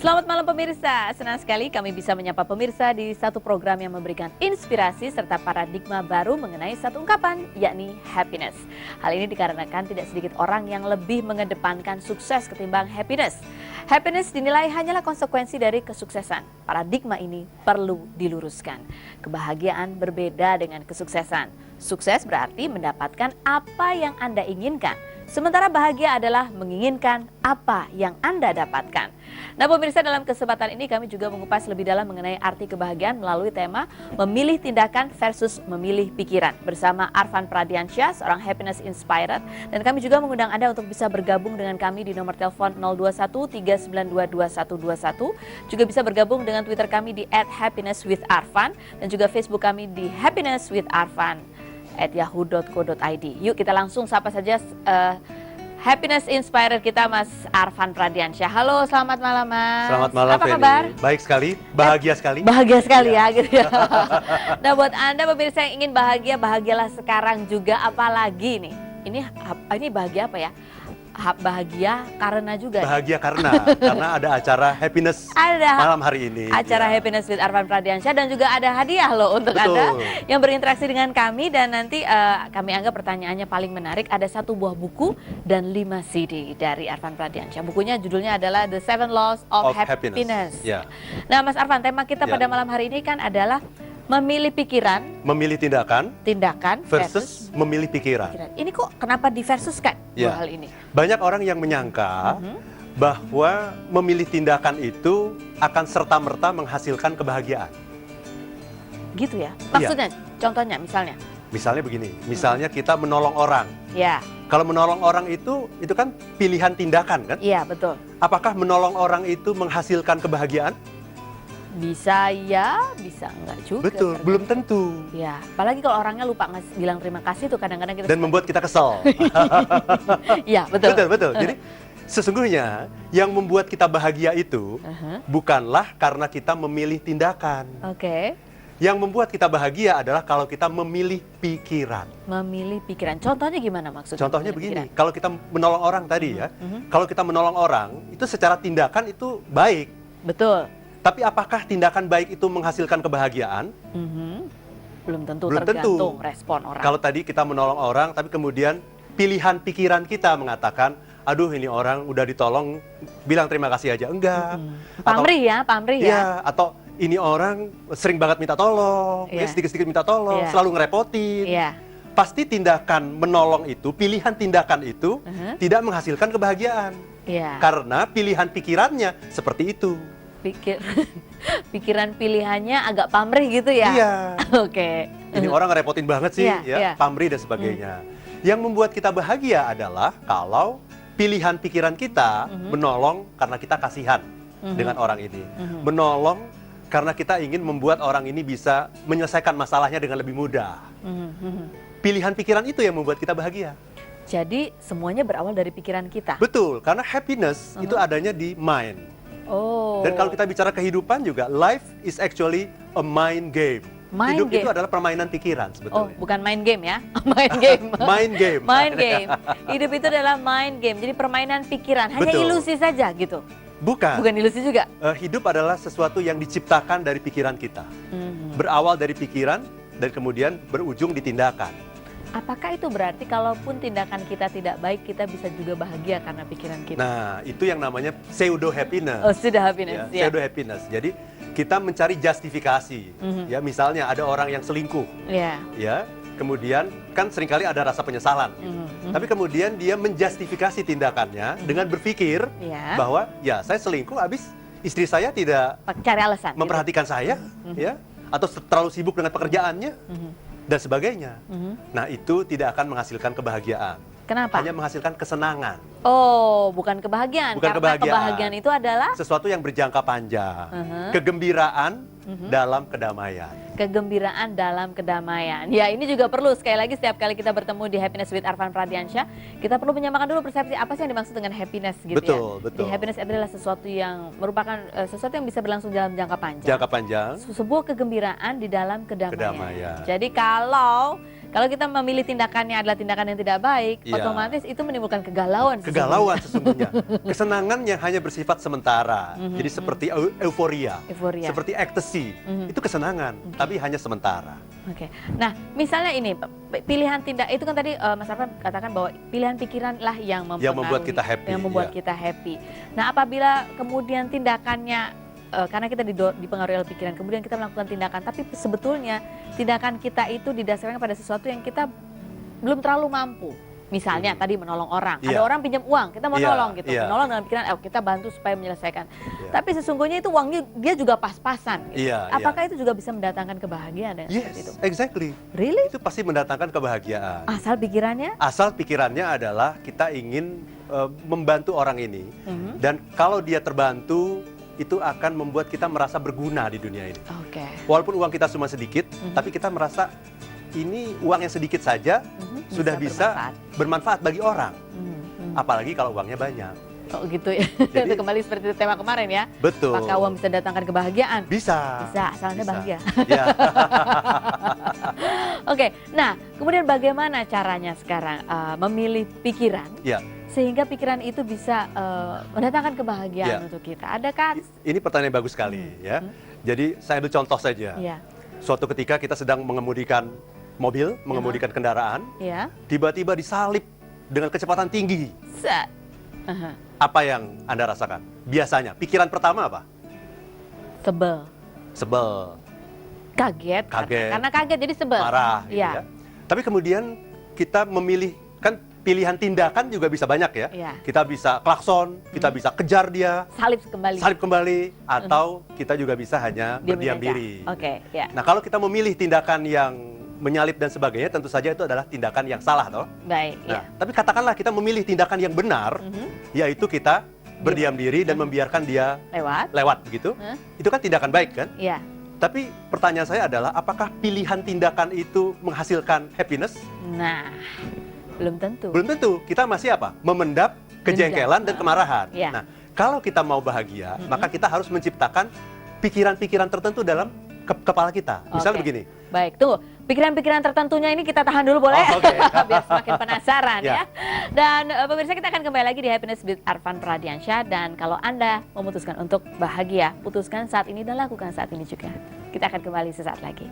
Selamat malam pemirsa, senang sekali kami bisa menyapa pemirsa di satu program yang memberikan inspirasi serta paradigma baru mengenai satu ungkapan, yakni happiness. Hal ini dikarenakan tidak sedikit orang yang lebih mengedepankan sukses ketimbang happiness. Happiness dinilai hanyalah konsekuensi dari kesuksesan. Paradigma ini perlu diluruskan. Kebahagiaan berbeda dengan kesuksesan. Sukses berarti mendapatkan apa yang Anda inginkan. Sementara bahagia adalah menginginkan apa yang Anda dapatkan. Nah pemirsa, dalam kesempatan ini kami juga mengupas lebih dalam mengenai arti kebahagiaan melalui tema memilih tindakan versus memilih pikiran. Bersama Arfan Pradiansyah, seorang happiness inspired. Dan kami juga mengundang Anda untuk bisa bergabung dengan kami di nomor telepon 021-392-2121. Juga bisa bergabung dengan Twitter kami di @happinesswitharfan. Dan juga Facebook kami di happinesswitharfan @yahoo.co.id. Yuk kita langsung sapa saja happiness inspired kita Mas Arfan Pradiansyah. Halo, selamat malam Mas. Selamat malam. Apa Feni. kabar? Baik sekali, bahagia sekali. Bahagia sekali ya gitu ya. Nah buat Anda pemirsa yang ingin bahagia, bahagialah sekarang juga, apalagi nih. Ini bahagia apa ya? Bahagia karena juga. Bahagia karena ada acara happiness malam hari ini. Acara ya. Happiness with Arfan Pradiansyah, dan juga ada hadiah loh untuk Betul. Anda yang berinteraksi dengan kami. Dan nanti kami anggap pertanyaannya paling menarik. Ada 1 buah buku dan 5 CD dari Arfan Pradiansyah. Bukunya judulnya adalah The 7 Laws of Happiness. Ya. Nah Mas Arfan, tema kita pada malam hari ini kan adalah memilih pikiran, memilih tindakan versus memilih pikiran. Ini kok kenapa diversuskan dua hal ini? Banyak orang yang menyangka bahwa memilih tindakan itu akan serta-merta menghasilkan kebahagiaan. Gitu ya? Maksudnya, contohnya misalnya? Misalnya begini, misalnya kita menolong orang. Ya. Kalau menolong orang itu kan pilihan tindakan kan? Iya, betul. Apakah menolong orang itu menghasilkan kebahagiaan? Bisa ya, bisa enggak juga. Betul, belum tentu. Ya, apalagi kalau orangnya lupa bilang terima kasih tuh kadang-kadang kita. Dan membuat kita kesel. Iya, betul. Betul. Jadi sesungguhnya yang membuat kita bahagia itu bukanlah karena kita memilih tindakan. Oke. Yang membuat kita bahagia adalah kalau kita memilih pikiran. Memilih pikiran. Contohnya gimana maksudnya? Contohnya begini, kalau kita menolong orang tadi ya, kalau kita menolong orang itu secara tindakan itu baik. Betul. Tapi apakah tindakan baik itu menghasilkan kebahagiaan? Belum tentu, Belum tergantung respon orang. Kalau tadi kita menolong orang, tapi kemudian pilihan pikiran kita mengatakan, aduh ini orang udah ditolong, bilang terima kasih aja. Enggak. Pamrih ya. Iya, atau ini orang sering banget minta tolong, sedikit-sedikit minta tolong, selalu ngerepotin. Pasti tindakan menolong itu, pilihan tindakan itu tidak menghasilkan kebahagiaan. Karena pilihan pikirannya seperti itu. Pikiran pilihannya agak pamrih gitu ya? Iya. Oke. Ini orang ngerepotin banget sih, pamrih dan sebagainya. Yang membuat kita bahagia adalah kalau pilihan pikiran kita menolong karena kita kasihan dengan orang ini. Menolong karena kita ingin membuat orang ini bisa menyelesaikan masalahnya dengan lebih mudah. Pilihan pikiran itu yang membuat kita bahagia. Jadi semuanya berawal dari pikiran kita? Betul, karena happiness itu adanya di mind. Oh. Dan kalau kita bicara kehidupan juga, life is actually a mind game. Hidup itu adalah permainan pikiran sebetulnya. Oh, bukan main game ya? Main game. Main game. Main game. Hidup itu adalah main game. Jadi permainan pikiran. Hanya ilusi saja gitu? Bukan. Bukan ilusi juga? Hidup adalah sesuatu yang diciptakan dari pikiran kita. Berawal dari pikiran dan kemudian berujung di tindakan. Apakah itu berarti kalaupun tindakan kita tidak baik, kita bisa juga bahagia karena pikiran kita? Nah, itu yang namanya pseudo happiness. Oh, pseudo happiness. Pseudo happiness. Jadi kita mencari justifikasi. Ya, misalnya ada orang yang selingkuh. Ya, kemudian kan seringkali ada rasa penyesalan. Tapi kemudian dia menjustifikasi tindakannya dengan berpikir bahwa ya saya selingkuh habis istri saya tidak cari alasan memperhatikan saya, ya, atau terlalu sibuk dengan pekerjaannya. Dan sebagainya. Nah, itu tidak akan menghasilkan kebahagiaan. Kenapa? Hanya menghasilkan kesenangan. Oh, bukan kebahagiaan. Bukan karena kebahagiaan. Kebahagiaan itu adalah sesuatu yang berjangka panjang. Kegembiraan dalam kedamaian. Kegembiraan dalam kedamaian. Ya, ini juga perlu sekali lagi setiap kali kita bertemu di Happiness with Arfan Pradiansyah, kita perlu menyamakan dulu persepsi apa sih yang dimaksud dengan happiness gitu betul, ya. Betul. Jadi happiness adalah sesuatu yang merupakan sesuatu yang bisa berlangsung dalam jangka panjang. Jangka panjang. Sebuah kegembiraan di dalam kedamaian. Jadi kalau Kalau kita memilih tindakannya adalah tindakan yang tidak baik, Iya. otomatis itu menimbulkan kegalauan. Kegalauan sesungguhnya. Kesenangan yang hanya bersifat sementara. Jadi seperti euforia, seperti ecstasy. Itu kesenangan, tapi hanya sementara. Oke. Nah, misalnya ini pilihan tindak itu kan tadi Mas Arfan katakan bahwa pilihan pikiran lah yang membuat kita happy. Yang membuat kita happy. Nah, apabila kemudian tindakannya karena kita dipengaruhi oleh pikiran, kemudian kita melakukan tindakan, tapi sebetulnya tindakan kita itu didasarkan pada sesuatu yang kita belum terlalu mampu. Misalnya tadi menolong orang, ada orang pinjam uang, kita mau nolong gitu, menolong dengan pikiran, kita bantu supaya menyelesaikan. Tapi sesungguhnya itu uangnya dia juga pas-pasan. Gitu. Apakah itu juga bisa mendatangkan kebahagiaan dengan seperti itu? Exactly. Really? Itu pasti mendatangkan kebahagiaan. Asal pikirannya? Asal pikirannya adalah kita ingin membantu orang ini, dan kalau dia terbantu, itu akan membuat kita merasa berguna di dunia ini. Oke. Walaupun uang kita cuma sedikit, tapi kita merasa ini uang yang sedikit saja sudah bisa bermanfaat bagi orang. Apalagi kalau uangnya banyak. Oh gitu ya. Jadi, kembali seperti tema kemarin ya. Betul. Apakah uang bisa datangkan kebahagiaan? Bisa. Bisa, asalnya bahagia. Ya. Oke, nah kemudian bagaimana caranya sekarang memilih pikiran? Ya. Sehingga pikiran itu bisa mendatangkan kebahagiaan untuk kita. Adakah? Ini pertanyaan bagus sekali ya. Jadi saya ambil contoh saja. Suatu ketika kita sedang mengemudikan mobil, mengemudikan kendaraan, tiba-tiba disalip dengan kecepatan tinggi. Apa yang Anda rasakan? Biasanya pikiran pertama apa? Sebel. Kaget. Karena kaget jadi sebel. Marah. Gitu ya. Tapi kemudian kita memilih, kan pilihan tindakan juga bisa banyak ya. Kita bisa klakson, kita bisa kejar dia, salip kembali, atau kita juga bisa hanya berdiam diri. Nah, kalau kita memilih tindakan yang menyalip dan sebagainya, tentu saja itu adalah tindakan yang salah, toh. Tapi katakanlah kita memilih tindakan yang benar, yaitu kita berdiam diri dan membiarkan dia lewat begitu. Itu kan tindakan baik kan? Tapi pertanyaan saya adalah, apakah pilihan tindakan itu menghasilkan happiness? Nah, belum tentu. Belum tentu. Kita masih apa? Memendap kejengkelan dan kemarahan. Nah, kalau kita mau bahagia, maka kita harus menciptakan pikiran-pikiran tertentu dalam kepala kita. Misalnya begini. Baik, tunggu. Pikiran-pikiran tertentunya ini kita tahan dulu boleh? Biar semakin penasaran ya. Dan pemirsa, kita akan kembali lagi di Happiness with Arfan Pradiansyah. Dan kalau Anda memutuskan untuk bahagia, putuskan saat ini dan lakukan saat ini juga. Kita akan kembali sesaat lagi.